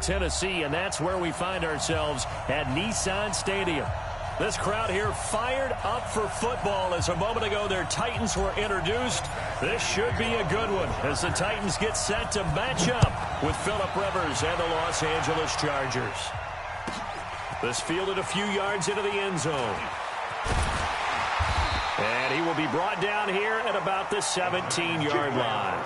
Tennessee, and that's where we find ourselves at Nissan Stadium. This crowd here fired up for football as a moment ago their Titans were introduced. This should be a good one as the Titans get set to match up with Phillip Rivers and the Los Angeles Chargers. This fielded a few yards into the end zone. And he will be brought down here at about the 17-yard line.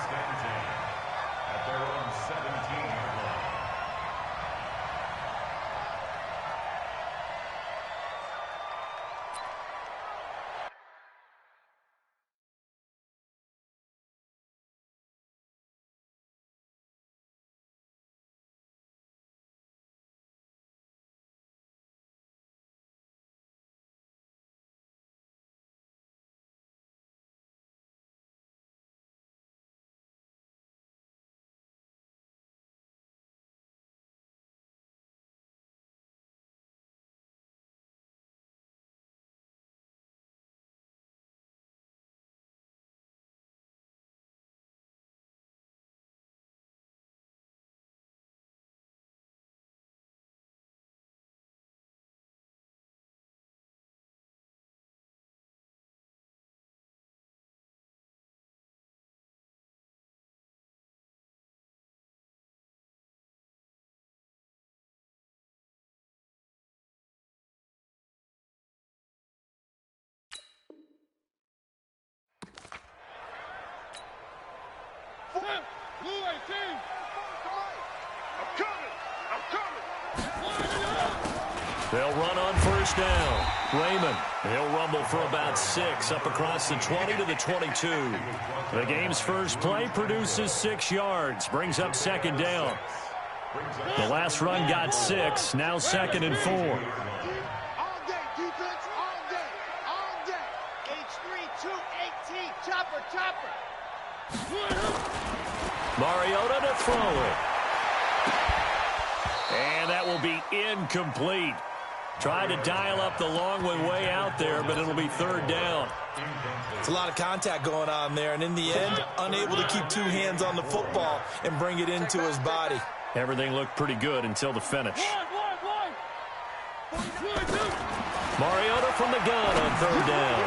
They'll run on first down. Raymond, he'll rumble for about 6 up across the 20 to the 22. The game's first play produces 6 yards, brings up second down. The last run got 6, now 2nd and 4. All day, defense, all day, all day. H3, 218, chopper. Mariota to throw it. And that will be incomplete. Tried to dial up the long one way out there, but it'll be 3rd down. It's a lot of contact going on there, and in the end, unable to keep 2 hands on the football and bring it into his body. Everything looked pretty good until the finish. Mariota from the gun on 3rd down.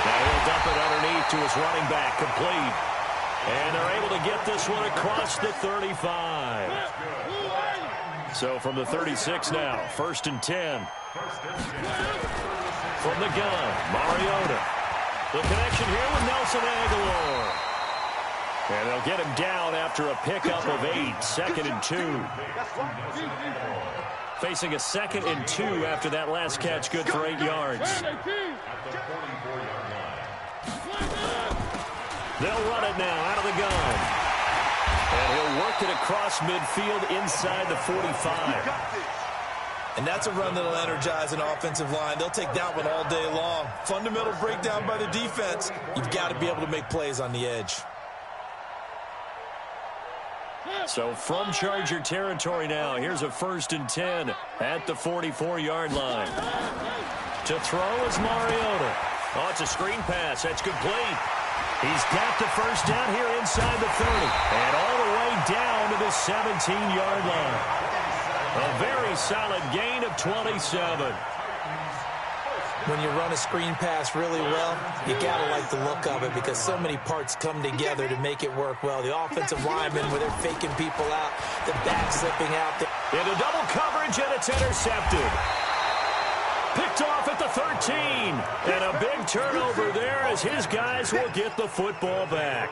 Now he'll dump it underneath to his running back, complete. And they're able to get this one across the 35. So from the 36 now, 1st and 10. From the gun, Mariota. The connection here with Nelson Aguilar. And they'll get him down after a pickup of 8, 2nd and 2. Facing a 2nd and 2 after that last catch, good for 8 yards. They'll run it now out of the gun. And he'll work it across midfield inside the 45. And that's a run that'll energize an offensive line. They'll take that one all day long. Fundamental breakdown by the defense. You've got to be able to make plays on the edge. So from Charger territory now, here's a 1st and 10 at the 44-yard line. To throw is Mariota. Oh, it's a screen pass. That's complete. He's got the first down here inside the 30. And all the way down to the 17-yard line. A very solid gain of 27. When you run a screen pass really well, you got to like the look of it because so many parts come together to make it work well. The offensive linemen, where they're faking people out, the back slipping out. Into double coverage, and it's intercepted. Picked off at the 13. And a big turnover there as his guys will get the football back.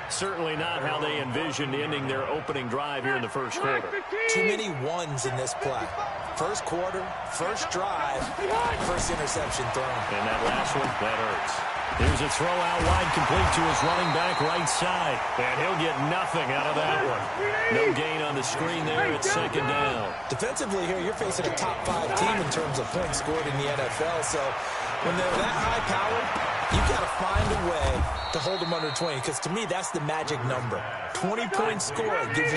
Certainly not how they envisioned ending their opening drive here in the first quarter. Too many ones in this play. First quarter, first drive, first interception thrown. And that last one, that hurts. Here's a throw out wide, complete to his running back right side. And he'll get nothing out of that one. No gain on the screen there at 2nd down. Defensively here, you're facing a top 5 team in terms of points scored in the NFL. So when they're that high powered, you've got to find a way to hold them under 20. Because to me, that's the magic number. 20-point score, you give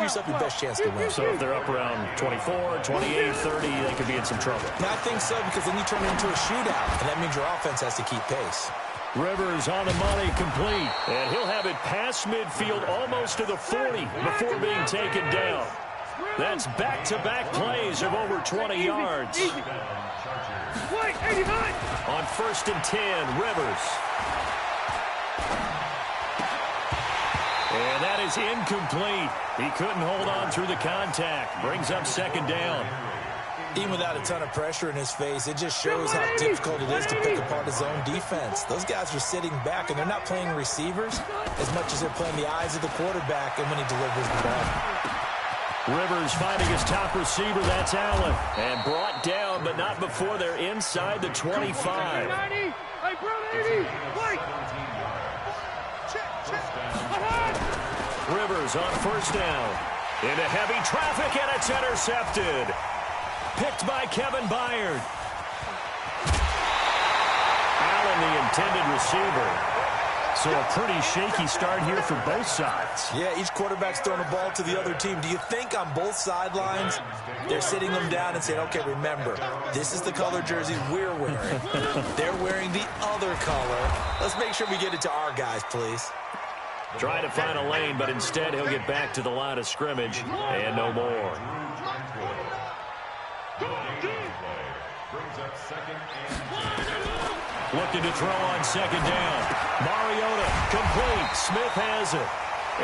yourself your best chance to win. So if they're up around 24, 28, 30, they could be in some trouble. And I think so, because then you turn it into a shootout, and that means your offense has to keep pace. Rivers on the money, complete. And he'll have it past midfield, almost to the 40 before being taken down. That's back-to-back plays of over 20 yards. On 1st and 10, Rivers. And that is incomplete. He couldn't hold on through the contact. Brings up 2nd down. Even without a ton of pressure in his face, it just shows how difficult it is to pick apart his own defense. Those guys are sitting back, and they're not playing receivers as much as they're playing the eyes of the quarterback and when he delivers the ball. Rivers finding his top receiver. That's Allen. And brought down, but not before they're inside the 25. Rivers on 1st down. Into heavy traffic, and it's intercepted. Picked by Kevin Byard. Allen, the intended receiver. So a pretty shaky start here for both sides. Yeah, each quarterback's throwing the ball to the other team. Do you think on both sidelines they're sitting them down and saying, okay, remember, this is the color jersey we're wearing. They're wearing the other color. Let's make sure we get it to our guys, please. Trying to find a lane, but instead he'll get back to the line of scrimmage and no more. Looking to throw on 2nd down. Mariota complete. Smith has it.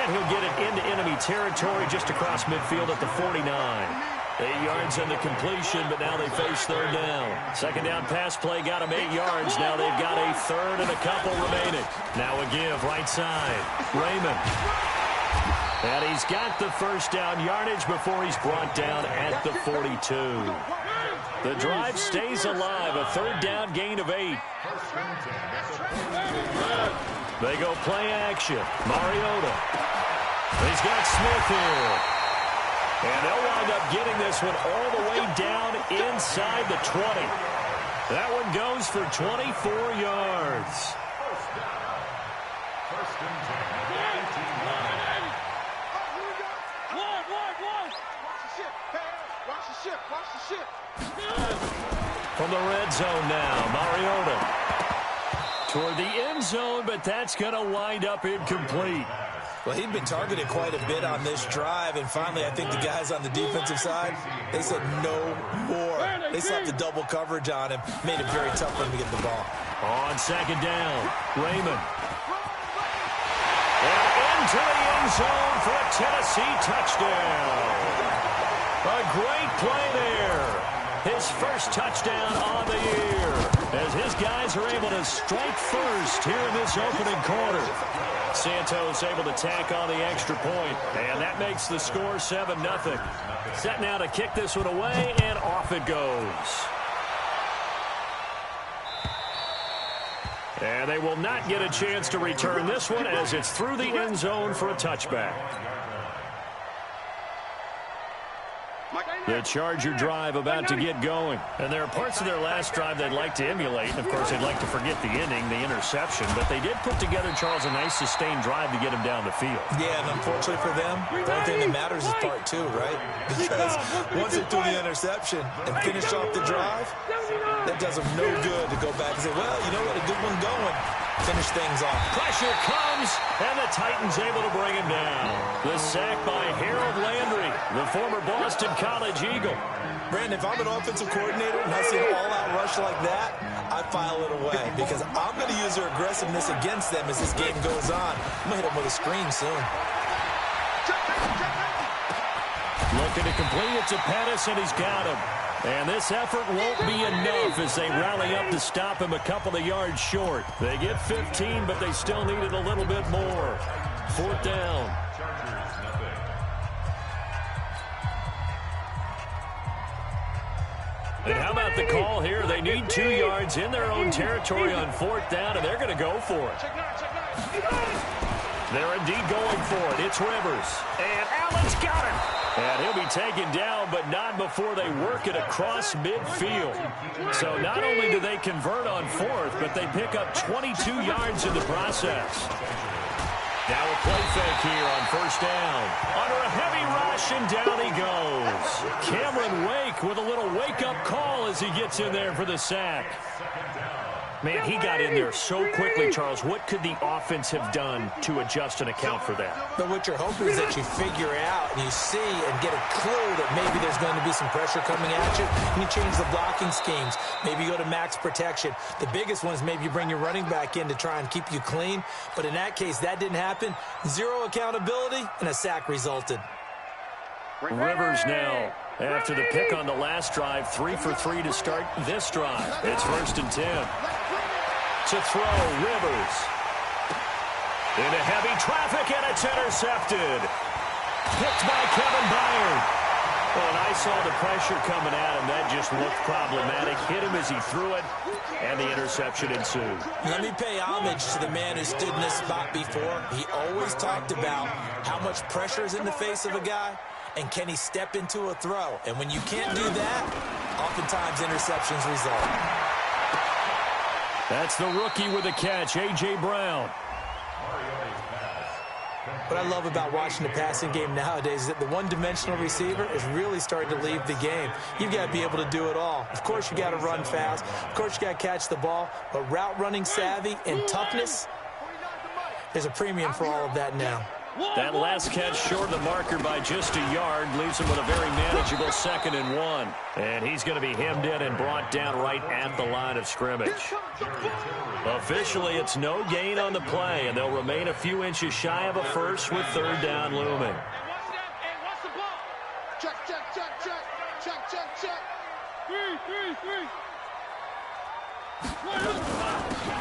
And he'll get it into enemy territory just across midfield at the 49. 8 yards on the completion, but now they face 3rd down. 2nd down pass play got him 8 yards. Now they've got a 3rd and a couple remaining. Now a give right side. Raymond. And he's got the 1st down yardage before he's brought down at the 42. The drive stays alive. A 3rd down gain of 8. They go play action. Mariota. He's got Smith here. And they'll wind up getting this one all the way down inside the 20. That one goes for 24 yards. From the red zone now, Mariota. Toward the end zone, but that's going to wind up incomplete. Well, he'd been targeted quite a bit on this drive, and finally I think the guys on the defensive side, they said no more. They slapped the double coverage on him, made it very tough for him to get the ball. On 2nd down, Raymond. And into the end zone for a Tennessee touchdown. A great play there. His 1st touchdown on the year, as his guys are able to strike first here in this opening quarter. Santos able to tack on the extra point, and that makes the score 7-0. Set now to kick this one away, and off it goes. And they will not get a chance to return this one as it's through the end zone for a touchback. The Charger drive about to get going. And there are parts of their last drive they'd like to emulate. And, of course, they'd like to forget the inning, the interception. But they did put together, Charles, a nice sustained drive to get him down the field. Yeah, and unfortunately for them, the only thing that matters is part 2, right? Because once they threw the interception and finished off the drive, that does them no good to go back and say, well, you know what, a good one going. Finish things off. Pressure comes, and the Titans able to bring him down. The sack by Harold Landry, the former Boston College Eagle. Brandon, if I'm an offensive coordinator and I see an all-out rush like that, I file it away because I'm going to use their aggressiveness against them as this game goes on. I'm going to hit them with a screen soon. Looking to complete it to Pettis, and he's got him. And this effort won't be enough as they rally up to stop him a couple of yards short. They get 15, but they still needed a little bit more. 4th down. And how about the call here? They need 2 yards in their own territory on 4th down, and they're going to go for it. They're indeed going for it. It's Rivers. And Allen's got it. And he'll be taken down, but not before they work it across midfield. So not only do they convert on 4th, but they pick up 22 yards in the process. Now a play fake here on 1st down. Under a heavy rush, and down he goes. Cameron Wake with a little wake-up call as he gets in there for the sack. Man, he got in there so quickly, Charles. What could the offense have done to adjust and account for that? But what you're hoping is that you figure out and you see and get a clue that maybe there's going to be some pressure coming at you, and you change the blocking schemes. Maybe you go to max protection. The biggest one is maybe you bring your running back in to try and keep you clean. But in that case, that didn't happen. Zero accountability, and a sack resulted. Rivers now, after the pick on the last drive, 3 for 3 to start this drive. It's 1st and 10. To throw, Rivers. Into heavy traffic, and it's intercepted. Picked by Kevin Byard. Well, and I saw the pressure coming at him. That just looked problematic. Hit him as he threw it, and the interception ensued. Let me pay homage to the man who stood in this spot before. He always talked about how much pressure is in the face of a guy, and can he step into a throw? And when you can't do that, oftentimes interceptions result. That's the rookie with a catch, A.J. Brown. What I love about watching the passing game nowadays is that the one-dimensional receiver is really starting to leave the game. You've got to be able to do it all. Of course, you got to run fast. Of course, you got to catch the ball. But route running savvy and toughness, there's a premium for all of that now. That last catch short of the marker by just a yard leaves him with a very manageable 2nd and 1. And he's going to be hemmed in and brought down right at the line of scrimmage. Officially, it's no gain on the play, and they'll remain a few inches shy of a first with 3rd down looming. Check, check, check, check. Check, check, check. 3.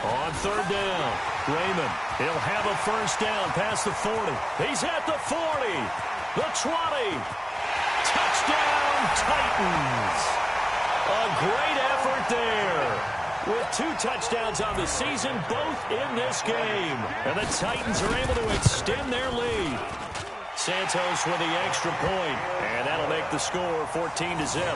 On 3rd down, Raymond. He'll have a 1st down past the 40. He's at the 40, the 20. Touchdown, Titans. A great effort there. With 2 touchdowns on the season, both in this game. And the Titans are able to extend their lead. Santos with the extra point, and that'll make the score 14-0.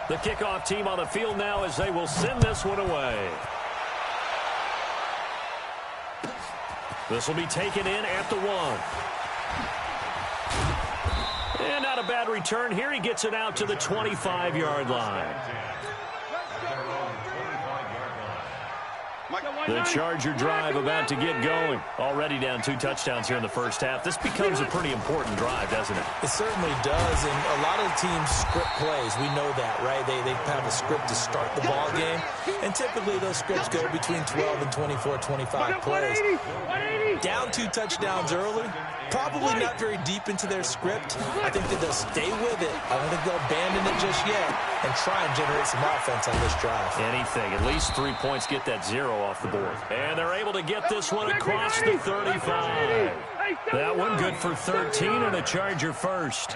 The kickoff team on the field now as they will send this one away. This will be taken in at the 1. And not a bad return here. He gets it out to the 25-yard line. The Charger drive about to get going. Already down 2 touchdowns here in the first half. This becomes a pretty important drive, doesn't it? It certainly does, and a lot of teams script plays. We know that, right? They have a script to start the ball game, and typically those scripts go between 12 and 24, 25 plays. Down 2 touchdowns early, probably not very deep into their script. I think that they'll stay with it. I don't think they'll abandon it just yet and try and generate some offense on this drive. Anything. At least 3 points, get that 0 off the board. And they're able to get this one across the 35. That one good for 13 and a Charger first.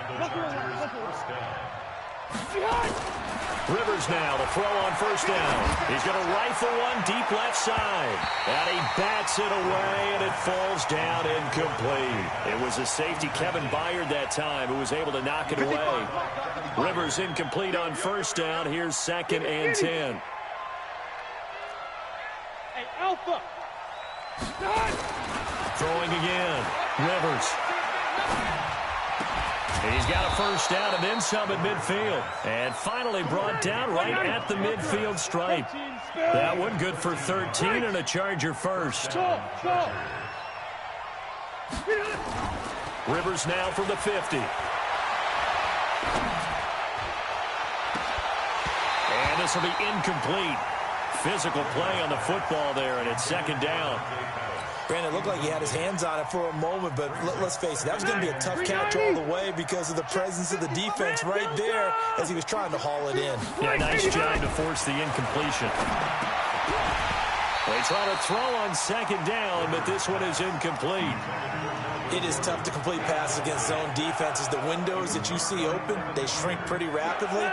Rivers now to throw on 1st down. He's going to rifle one deep left side. And he bats it away, and it falls down incomplete. It was a safety, Kevin Byard, that time, who was able to knock it away. Rivers incomplete on 1st down. Here's 2nd and 10. Hey, Alpha. Throwing again. Rivers. He's got a 1st down and then some at midfield. And finally brought down right at the midfield stripe. That one good for 13 and a Charger first. Rivers now from the 50. And this will be incomplete. Physical play on the football there, and it's 2nd down. Brandon, it looked like he had his hands on it for a moment, but let's face it, that was going to be a tough catch all the way because of the presence of the defense right there as he was trying to haul it in. Yeah, nice job to force the incompletion. They try to throw on 2nd down, but this one is incomplete. It is tough to complete passes against zone defenses. The windows that you see open, they shrink pretty rapidly.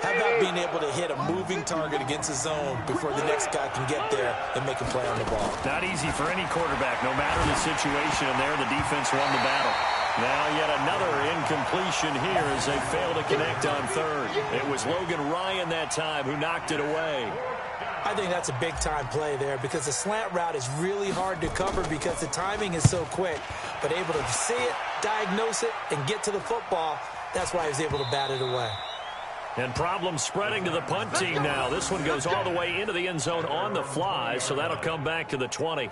How about being able to hit a moving target against a zone before the next guy can get there and make a play on the ball? Not easy for any quarterback, no matter the situation. And there, the defense won the battle. Now yet another incompletion here as they fail to connect on 3rd. It was Logan Ryan that time who knocked it away. I think that's a big-time play there because the slant route is really hard to cover because the timing is so quick. But able to see it, diagnose it, and get to the football. That's why he was able to bat it away. And problems spreading to the punt team now. This one goes all the way into the end zone on the fly, so that'll come back to the 20.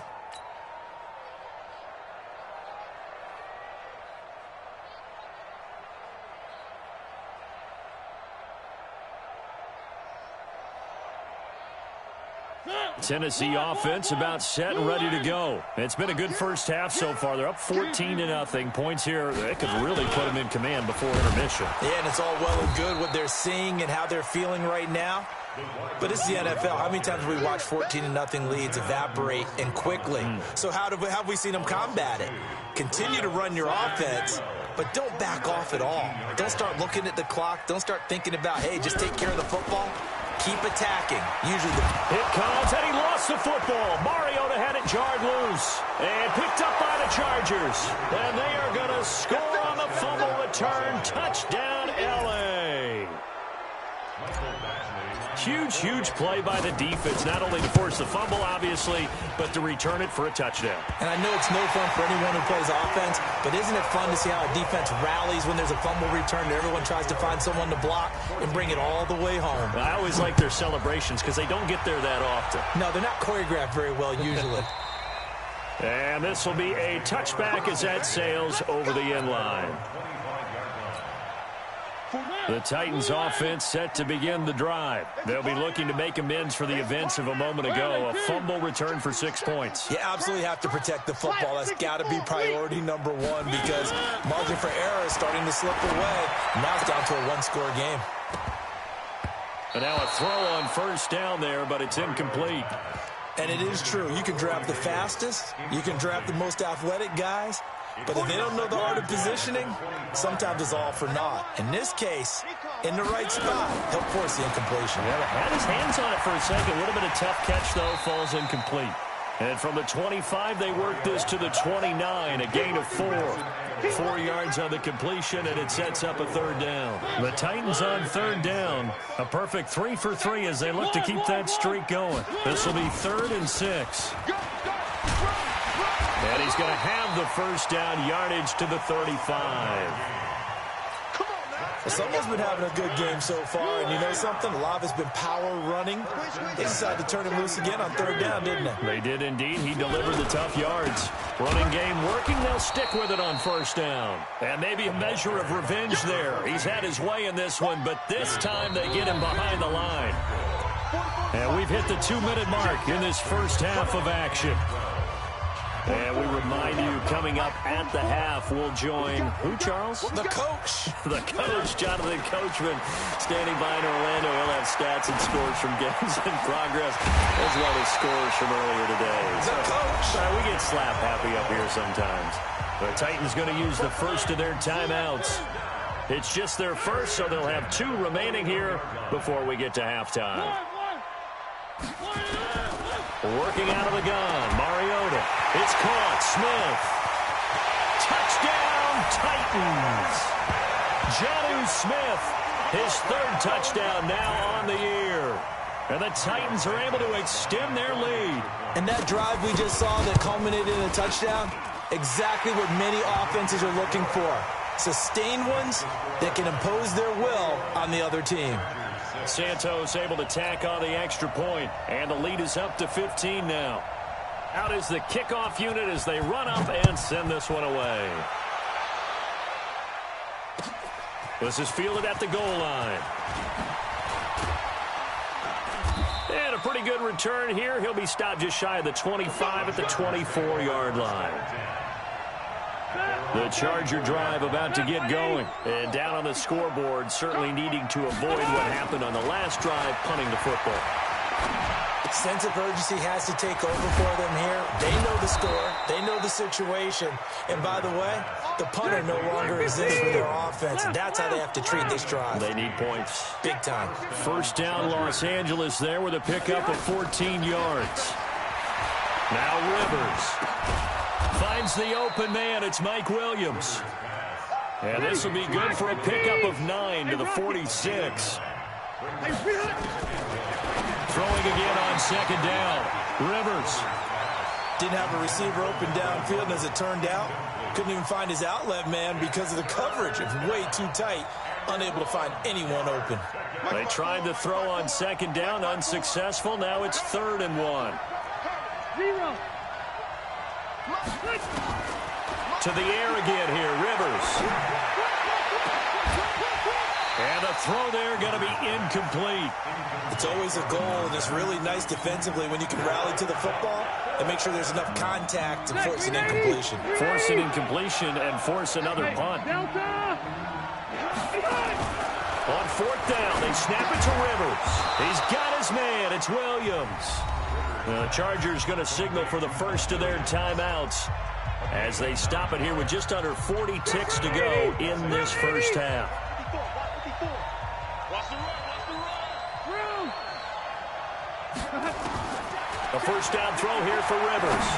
Tennessee offense about set and ready to go. It's been a good first half so far. They're up 14-0. Points here, they could really put them in command before intermission. Yeah, and it's all well and good what they're seeing and how they're feeling right now. But it's the NFL. How many times have we watched 14-0 leads evaporate and quickly? So how have we seen them combat it? Continue to run your offense, but don't back off at all. Don't start looking at the clock. Don't start thinking about, hey, just take care of the football. Keep attacking. Usually It comes, and he lost the football. Mariota had it jarred loose and picked up by the Chargers. And they are going to score on the fumble return. Touchdown, L.A. Huge play by the defense, not only to force the fumble, obviously, but to return it for a touchdown. And I know it's no fun for anyone who plays offense, but isn't it fun to see how a defense rallies when there's a fumble return and everyone tries to find someone to block and bring it all the way home? I always like their celebrations because they don't get there that often. No, they're not choreographed very well usually. And this will be a touchback as that sails over the end line. The Titans offense set to begin the drive. They'll be looking to make amends for the events of a moment ago. A fumble return for 6 points. You absolutely have to protect the football. That's got to be priority number one because margin for error is starting to slip away. Now it's down to a one-score game. And now a throw on first down there, but it's incomplete. And it is true. You can draft the fastest. You can draft the most athletic guys. But if they don't know the art of positioning, sometimes it's all for naught. In this case, in the right spot, he'll force the incompletion. Yeah, had his hands on it for a second. Would have been a tough catch, though. Falls incomplete. And from the 25, they work this to the 29. A gain of 4. 4 yards on the completion, and it sets up a third down. The Titans on third down. A perfect 3 for 3 as they look to keep that streak going. This will be 3rd and 6. And he's going to have the first down, yardage to the 35. Well, someone's been having a good game so far, and you know something? A lot of it's been power running. They decided to turn him loose again on third down, didn't they? They did indeed. He delivered the tough yards. Running game working. They'll stick with it on first down. And maybe a measure of revenge there. He's had his way in this one, but this time they get him behind the line. And we've hit the 2-minute mark in this first half of action. And we remind you, coming up at the half, we'll join who, Charles? The coach. The coach, Jonathan Coachman, standing by in Orlando. He'll have stats and scores from games in progress, as well as scores from earlier today. The coach. We get slap happy up here sometimes. The Titans going to use the first of their timeouts. It's just their first, so they'll have 2 remaining here before we get to halftime. Working out of the gun, Mariota. It's caught, Smith. Touchdown, Titans. Jonnu Smith, his 3rd touchdown now on the year. And the Titans are able to extend their lead. And that drive we just saw that culminated in a touchdown, exactly what many offenses are looking for. Sustained ones that can impose their will on the other team. Santos able to tack on the extra point, and the lead is up to 15 now. Out is the kickoff unit as they run up and send this one away. This is fielded at the goal line. And a pretty good return here. He'll be stopped just shy of the 25 at the 24-yard line. The Charger drive about to get going. And down on the scoreboard, certainly needing to avoid what happened on the last drive, punting the football. Sense of urgency has to take over for them here. They know the score. They know the situation. And by the way, the punter no longer exists for their offense. That's how they have to treat this drive. They need points. Big time. First down, Los Angeles there with a pickup of 14 yards. Now Rivers finds the open man. It's Mike Williams. And this will be good for a pickup of 9 to the 46. Throwing again on second down. Rivers. Didn't have a receiver open downfield, and as it turned out, Couldn't even find his outlet man because of the coverage. It's way too tight. Unable to find anyone open. They tried to throw on second down, unsuccessful. Now it's 3rd and 1. To the air again here, Rivers. And a throw there going to be incomplete. It's always a goal, and it's really nice defensively when you can rally to the football and make sure there's enough contact to force an incompletion. Force an incompletion and force another punt. On 4th down, they snap it to Rivers. He's got his man. It's Williams. The Chargers going to signal for the first of their timeouts as they stop it here with just under 40 ticks to go in this first half. A first down throw here for Rivers.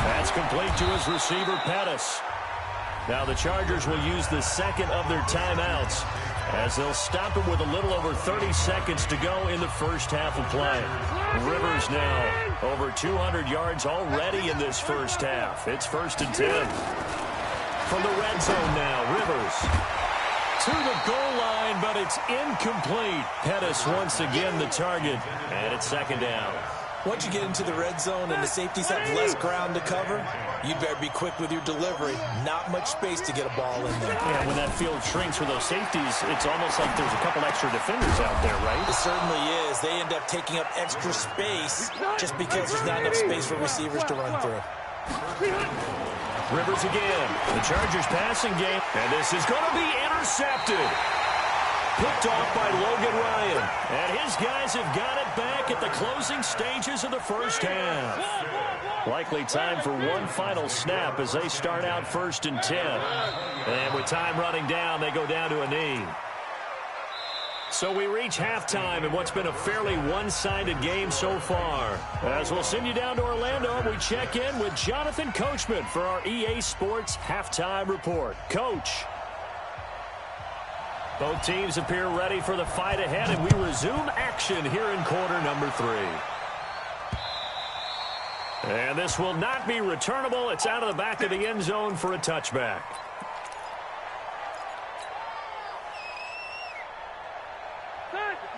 That's complete to his receiver, Pettis. Now the Chargers will use the second of their timeouts as they'll stop it with a little over 30 seconds to go in the first half of play. Rivers now over 200 yards already in this first half. It's 1st and 10. From the red zone now, Rivers to the goal line, but it's incomplete. Pettis once again the target, and it's 2nd down. Once you get into the red zone and the safeties have less ground to cover, you better be quick with your delivery. Not much space to get a ball in there. Yeah, when that field shrinks for those safeties, it's almost like there's a couple extra defenders out there, right? It certainly is. They end up taking up extra space just because there's not enough space for receivers to run through. Rivers again. The Chargers passing game, and this is going to be intercepted. Picked off by Logan Ryan. And his guys have got it back at the closing stages of the first half. Likely time for one final snap as they start out 1st and 10. And with time running down, they go down to a knee. So we reach halftime in what's been a fairly one-sided game so far. As we'll send you down to Orlando, we check in with Jonathan Coachman for our EA Sports Halftime Report. Coach. Both teams appear ready for the fight ahead, and we resume action here in quarter number 3. And this will not be returnable. It's out of the back of the end zone for a touchback.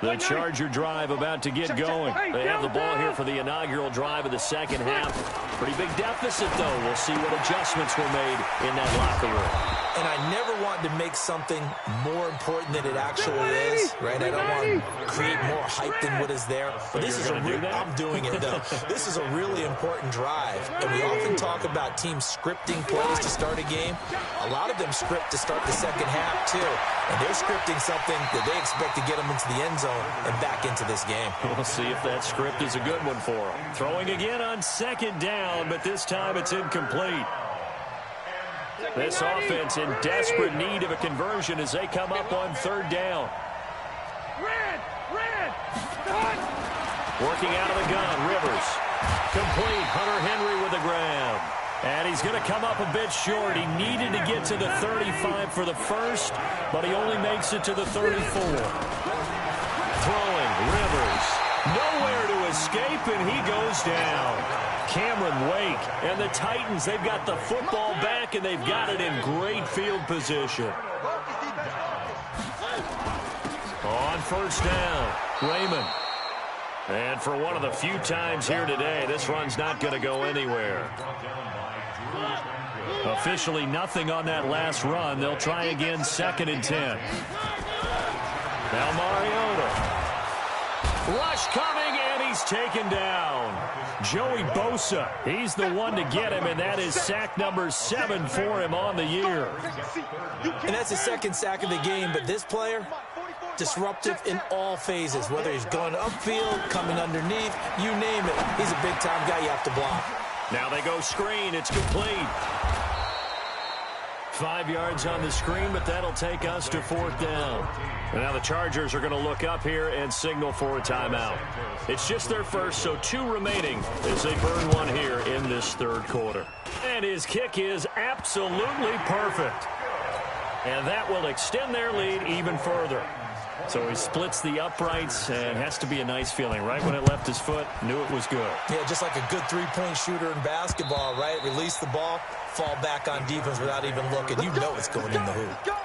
The Charger drive about to get going. They have the ball here for the inaugural drive of the second half. Pretty big deficit, though. We'll see what adjustments were made in that locker room. And I never want to make something more important than it actually is, right? I don't want to create more hype than what is there. But this is I'm doing it, though. This is a really important drive. And we often talk about teams scripting plays to start a game. A lot of them script to start the second half, too. And they're scripting something that they expect to get them into the end zone and back into this game. We'll see if that script is a good one for them. Throwing again on 2nd down, but this time it's incomplete. This offense in desperate need of a conversion as they come up on 3rd down. Working out of the gun, Rivers. Complete, Hunter Henry with the grab. And he's going to come up a bit short. He needed to get to the 35 for the first, but he only makes it to the 34. Throwing, Rivers. Nowhere to escape, and he goes down. Cameron Wake and the Titans, they've got the football back, and they've got it in great field position. On 1st down, Raymond. And for one of the few times here today, this run's not going to go anywhere. Officially nothing on that last run. They'll try again 2nd and 10. Now Mariota. Rush coming, and he's taken down. Joey Bosa, he's the one to get him, and that is sack number 7 for him on the year. And that's the 2nd sack of the game, but this player, disruptive in all phases, whether he's going upfield, coming underneath, you name it. He's a big-time guy you have to block. Now they go screen. It's complete. 5 yards on the screen, but that'll take us to 4th down. And now the Chargers are going to look up here and signal for a timeout. It's just their first, so 2 remaining as they burn one here in this 3rd quarter. And his kick is absolutely perfect. And that will extend their lead even further. So he splits the uprights, and has to be a nice feeling. Right when it left his foot, knew it was good. Yeah, just like a good three-point shooter in basketball, right? Release the ball, fall back on defense without even looking. You know it's going in the hoop.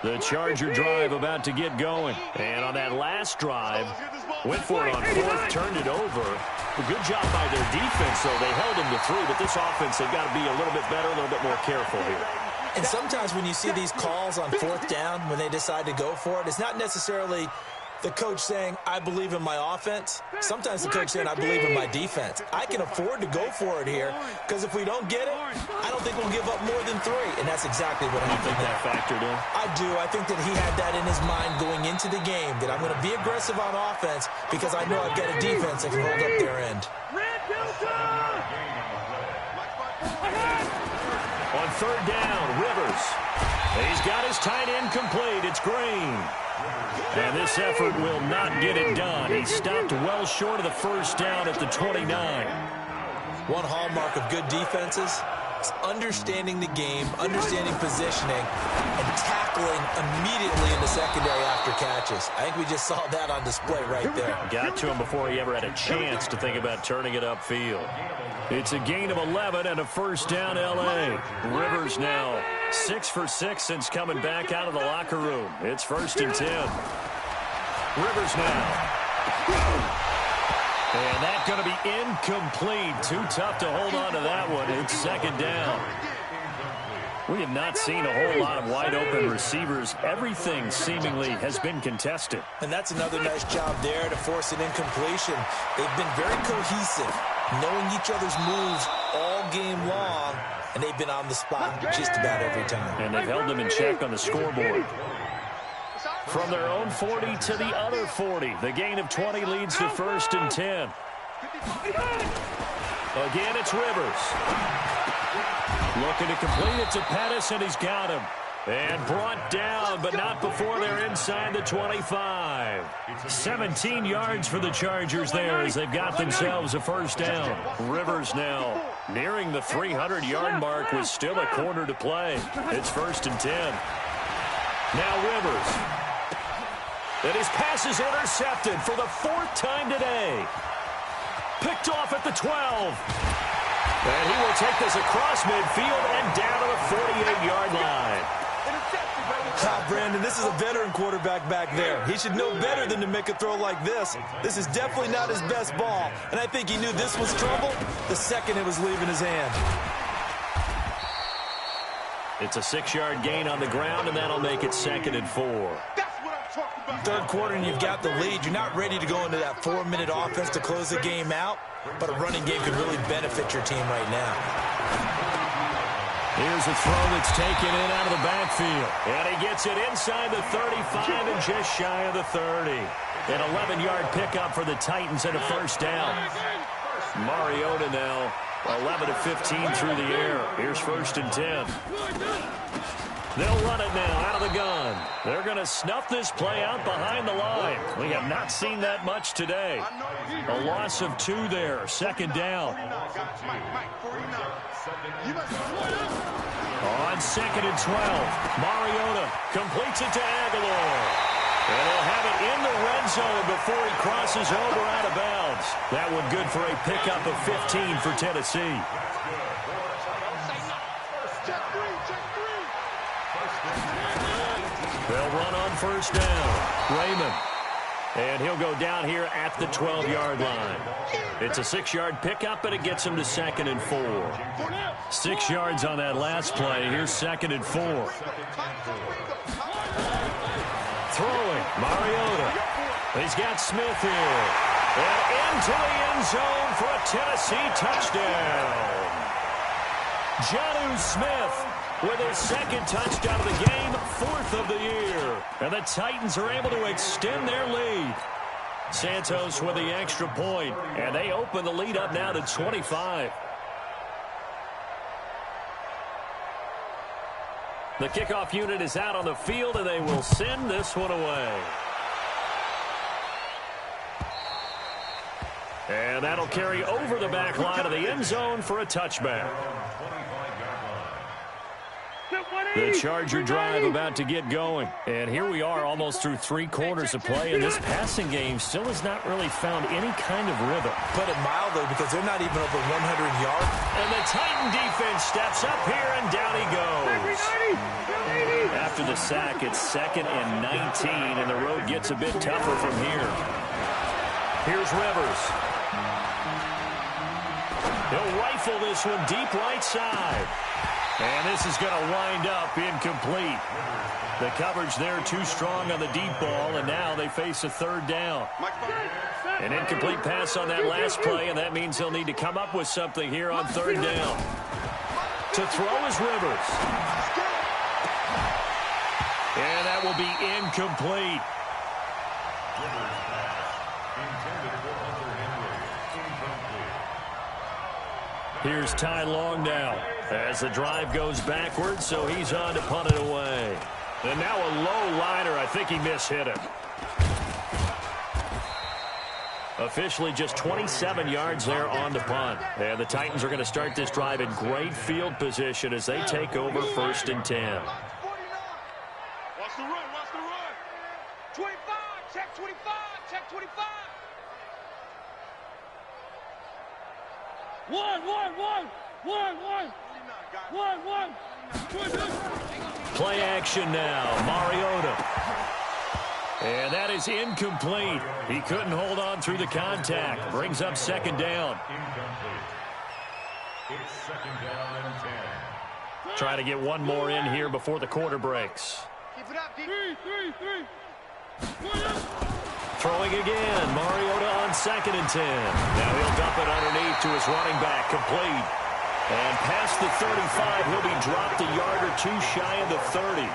The Charger drive about to get going. And on that last drive, went for it on fourth, turned it over. A good job by their defense, though. They held him to 3, but this offense, they've got to be a little bit better, a little bit more careful here. And sometimes when you see these calls on fourth down, when they decide to go for it, it's not necessarily the coach saying, I believe in my offense. Sometimes the coach saying, I believe in my defense. I can afford to go for it here, because if we don't get it, I don't think we'll give up more than 3. And that's exactly what happened. You think that factored in? I do. I think that he had that in his mind going into the game, that I'm going to be aggressive on offense because I know I've got a defense that can hold up their end. On third down, Rivers. He's got his tight end complete. It's Green. And this effort will not get it done. He stopped well short of the first down at the 29. One hallmark of good defenses is understanding the game, understanding positioning, and tackling immediately in the secondary after catches. I think we just saw that on display right there. Got to him before he ever had a chance to think about turning it upfield. It's a gain of 11 and a first down, L.A. Rivers now 6 for 6 since coming back out of the locker room. It's 1st and 10. Rivers now. And that's going to be incomplete. Too tough to hold on to that one. It's 2nd down. We have not seen a whole lot of wide-open receivers. Everything seemingly has been contested. And that's another nice job there to force an incompletion. They've been very cohesive, knowing each other's moves all game long, and they've been on the spot just about every time. And they've held them in check on the scoreboard. From their own 40 to the other 40. The gain of 20 leads to 1st and 10. Again, it's Rivers. Looking to complete it to Pettis, and he's got him. And brought down, but not before they're inside the 25. 17 yards for the Chargers there as they've got themselves a first down. Rivers now nearing the 300-yard mark with still a quarter to play. It's 1st and 10. Now Rivers. And his pass is intercepted for the 4th time today. Picked off at the 12. And he will take this across midfield and down to the 48-yard line. Brandon, this is a veteran quarterback back there. He should know better than to make a throw like this. This is definitely not his best ball. And I think he knew this was trouble the second it was leaving his hand. It's a 6-yard gain on the ground, and that'll make it 2nd and 4. Third quarter, and you've got the lead. You're not ready to go into that 4-minute offense to close the game out, but a running game could really benefit your team right now. Here's a throw that's taken in out of the backfield. And he gets it inside the 35 and just shy of the 30. An 11-yard pickup for the Titans and a first down. Mariota now 11 of 15 through the air. Here's 1st and 10. They'll run it now out of the gun. They're going to snuff this play out behind the line. We have not seen that much today. A loss of 2 there. 2nd down. On 2nd and 12, Mariota completes it to Aguilar. And he'll have it in the red zone before he crosses over out of bounds. That one good for a pickup of 15 for Tennessee. They'll run on first down. Raymond. And he'll go down here at the 12-yard line. It's a 6-yard pickup, but it gets him to 2nd and 4. 6 yards on that last play. Here's 2nd and 4. Throwing, Mariota. He's got Smith here. And into the end zone for a Tennessee touchdown. Jonnu Smith with his 2nd touchdown of the game, 4th of the year. And the Titans are able to extend their lead. Santos with the extra point, and they open the lead up now to 25. The kickoff unit is out on the field, and they will send this one away. And that'll carry over the back line of the end zone for a touchback. The Charger drive about to get going. And here we are almost through 3 quarters of play, and this passing game still has not really found any kind of rhythm. Put it mildly, because they're not even over 100 yards. And the Titan defense steps up here, and down he goes. After the sack, it's 2nd and 19, and the road gets a bit tougher from here. Here's Rivers. He'll rifle this one deep right side. And this is going to wind up incomplete. The coverage there too strong on the deep ball, and now they face a 3rd down. An incomplete pass on that last play, and that means they'll need to come up with something here on 3rd down. To throw is Rivers. And that will be incomplete. Here's Ty Long now as the drive goes backwards, so he's on to punt it away. And now a low liner. I think he mishit it. Officially just 27 yards there on the punt. And the Titans are going to start this drive in great field position as they take over 1st and 10. Watch the run, watch the run. 25, check 25, check 25. 1. Play action now. Mariota. And that is incomplete. He couldn't hold on through the contact. Brings up 2nd down. It's 2nd down and 10. Try to get one more in here before the quarter breaks. Keep it up, D. 3. Throwing again. Mariota on 2nd and 10. Now he'll dump it underneath to his running back. Complete. And past the 35, he'll be dropped a yard or 2 shy of the 30.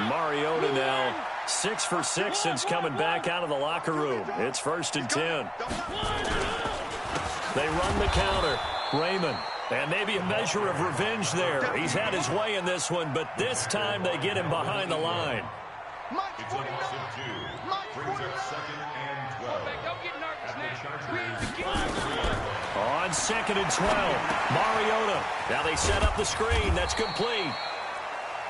Mariota now 6 for 6 since coming back out of the locker room. It's 1st and 10. They run the counter. Raymond. And maybe a measure of revenge there. He's had his way in this one, but this time they get him behind the line. It's a loss of 2. Brings up 2nd and 12. Don't get nervous now. On 2nd and 12, Mariota. Now they set up the screen. That's complete.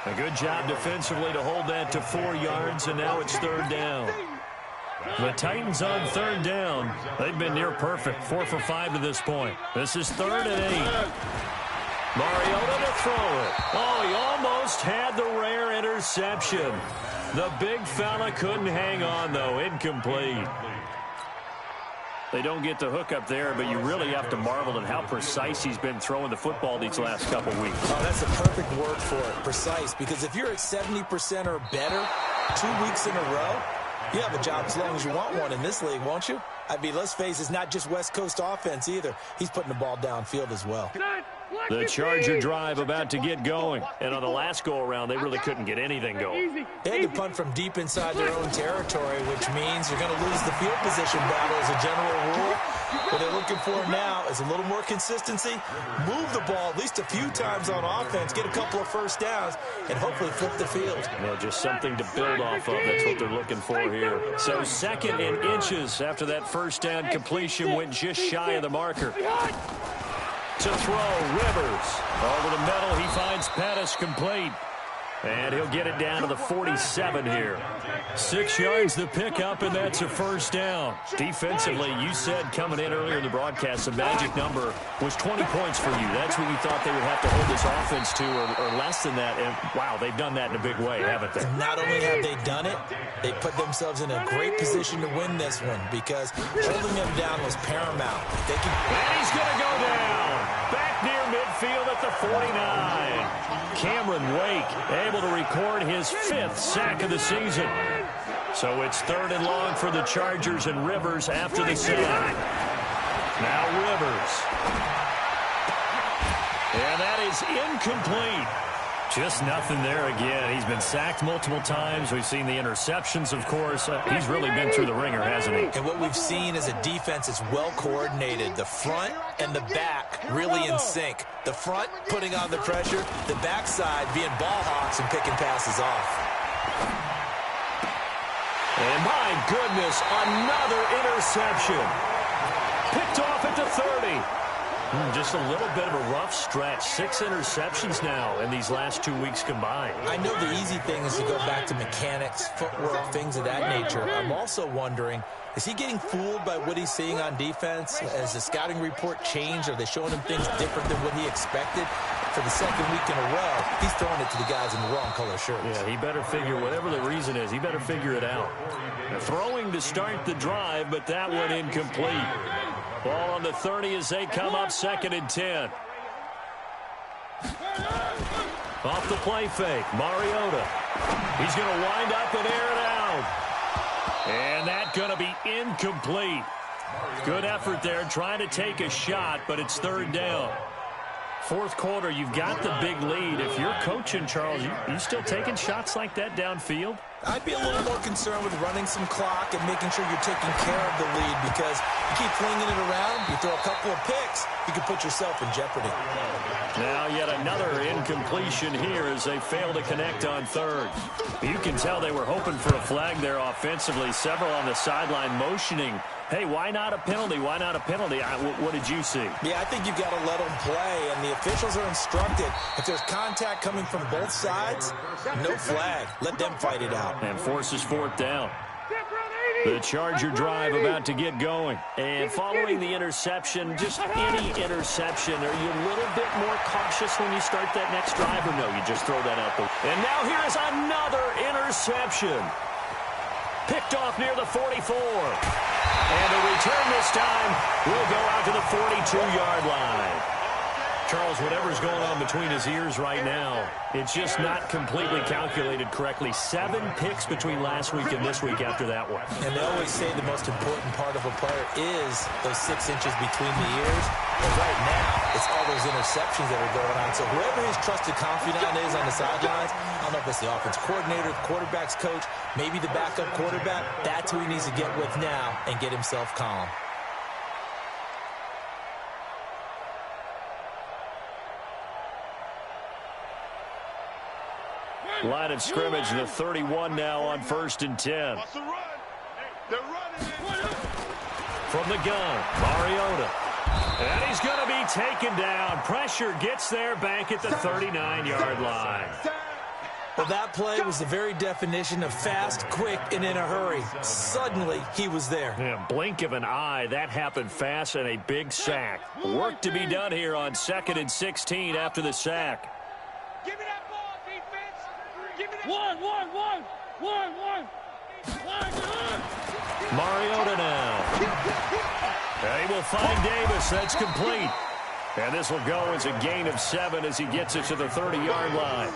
A good job defensively to hold that to 4 yards, and now it's 3rd down. The Titans on 3rd down. They've been near perfect, 4 for 5 to this point. This is 3rd and 8. Mariota to throw it. Oh, he almost had the rare interception. The big fella couldn't hang on, though. Incomplete. They don't get the hook up there, but you really have to marvel at how precise he's been throwing the football these last couple weeks. Oh, that's a perfect word for it, precise, because if you're at 70% or better 2 weeks in a row, you have a job as long as you want one in this league, won't you? I mean, let's face it, it's not just West Coast offense either. He's putting the ball downfield as well. The Charger drive about to get going. And on the last go-around, they really couldn't get anything going. They had to punt from deep inside their own territory, which means you're going to lose the field position battle as a general rule. What they're looking for now is a little more consistency, move the ball at least a few times on offense, get a couple of 1st downs, and hopefully flip the field. Well, just something to build off of. That's what they're looking for here. So 2nd and inches after that 1st down completion went just shy of the marker. To throw, Rivers. Over the middle, he finds Pettis complete. And he'll get it down to the 47 here. 6 yards the pickup, and that's a 1st down. Defensively, you said coming in earlier in the broadcast, the magic number was 20 points for you. That's what you thought they would have to hold this offense to, or less than that. And, wow, they've done that in a big way, haven't they? Not only have they done it, they put themselves in a great position to win this one because holding them down was paramount. They can... And he's going to go down. Back near midfield at the 49. Cameron Wake able to record his 5th sack of the season. So it's 3rd and long for the Chargers, and Rivers after the sack. Now Rivers. And that is incomplete. Just nothing there again. He's been sacked multiple times. We've seen the interceptions, of course. He's really been through the ringer, hasn't he? And what we've seen is a defense that's well coordinated. The front and the back really in sync. The front putting on the pressure, the backside being ball hawks and picking passes off. And my goodness, another interception. Picked off at the 30. Just a little bit of a rough stretch. 6 interceptions now in these last 2 weeks combined. I know the easy thing is to go back to mechanics, footwork, things of that nature. I'm also wondering, is he getting fooled by what he's seeing on defense? Has the scouting report changed? Are they showing him things different than what he expected? For the second week in a row, he's throwing it to the guys in the wrong color shirts. Yeah, he better figure, whatever the reason is, he better figure it out. Throwing to start the drive, but that one incomplete. Ball on the 30 as they come up 2nd and 10. Off the play fake, Mariota. He's going to wind up and air it out. And that's going to be incomplete. Good effort there, trying to take a shot, but it's 3rd down. 4th quarter, you've got the big lead. If you're coaching, Charles, you still taking shots like that downfield? I'd be a little more concerned with running some clock and making sure you're taking care of the lead, because you keep flinging it around, you throw a couple of picks, you can put yourself in jeopardy. Now yet another incompletion here as they fail to connect on 3rd. You can tell they were hoping for a flag there offensively. Several on the sideline motioning. Hey, why not a penalty? Why not a penalty? What did you see? Yeah, I think you've got to let them play, and the officials are instructed. If there's contact coming from both sides, no flag. Let them fight it out. And forces 4th down. The Charger drive about to get going. And following the interception, just any interception, are you a little bit more cautious when you start that next drive, or no, you just throw that out there? And now here is another interception. Picked off near the 44. And a return this time will go out to the 42-yard line. Charles, whatever's going on between his ears right now, it's just not completely calculated correctly. 7 picks between last week and this week after that one. And they always say the most important part of a player is those 6 inches between the ears. But right now, it's all those interceptions that are going on. So whoever his trusted confidant is on the sidelines, I don't know if it's the offense coordinator, the quarterback's coach, maybe the backup quarterback, that's who he needs to get with now and get himself calm. Line of scrimmage, the 31 now on 1st and 10. From the gun, Mariota. And he's going to be taken down. Pressure gets there back at the 39-yard line. Well, that play was the very definition of fast, quick, and in a hurry. Suddenly, he was there. Yeah, blink of an eye. That happened fast and a big sack. Work to be done here on 2nd and 16 after the sack. Give me that ball, defense. Give me that. One. Mariota now. And he will find Davis. That's complete. And this will go as a gain of 7 as he gets it to the 30-yard line.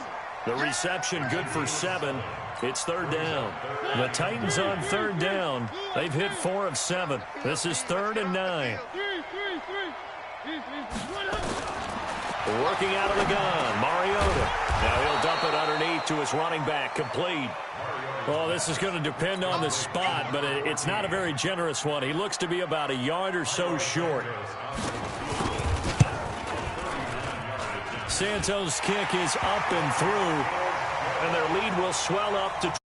The reception good for 7. It's 3rd down. The Titans on 3rd down. They've hit 4 of 7. This is 3rd and 9. Working out of the gun, Mariota. Now he'll dump it underneath to his running back, complete. Well, this is going to depend on the spot, but it's not a very generous one. He looks to be about a yard or so short. Santos' kick is up and through, and their lead will swell up to